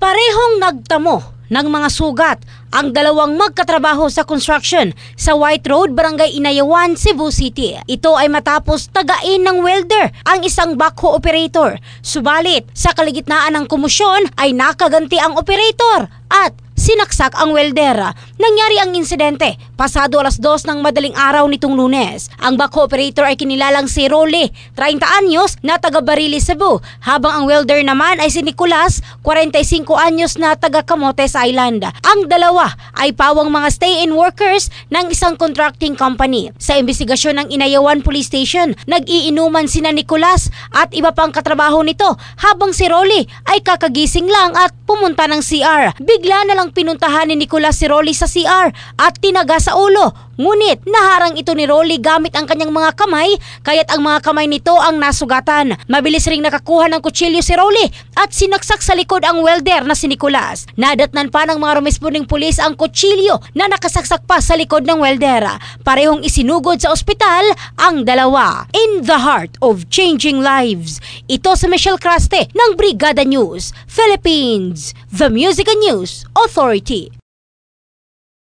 Parehong nagtamo ng mga sugat ang dalawang magkatrabaho sa construction sa White Road, Barangay Inayawan, Cebu City. Ito ay matapos tagain ng welder ang isang backhoe operator. Subalit, sa kaligitnaan ng komosyon ay nakaganti ang operator at sinaksak ang welder. Nangyari ang insidente pasado 2:00 ng madaling araw nitong Lunes. Ang backhoe operator ay kinilalang si Rolly, 30 anyos na taga Barili, Cebu, habang ang welder naman ay si Nicolas, 45 anyos na taga Camotes Island. Ang dalawa ay pawang mga stay-in workers ng isang contracting company. Sa investigasyon ng Inayawan Police Station, nag-iinuman sina Nicolas at iba pang katrabaho nito habang si Rolly ay kakagising lang at pumunta ng CR. Bigla na lang pinuntahan ni Nicolas si Rolly sa CR at tinaga sa ulo. Ngunit naharang ito ni Rolly gamit ang kanyang mga kamay, kaya't ang mga kamay nito ang nasugatan. Mabilis ring nakakuha ng kutsilyo si Rolly at sinaksak sa likod ang welder na si Nicolas. Nadatnan pa ng mga rumisbonding pulis ang kutsilyo na nakasaksak pa sa likod ng welder. Parehong isinugod sa ospital ang dalawa. In the heart of changing lives, ito si Michelle Craste ng Brigada News Philippines, the Music and News Authority.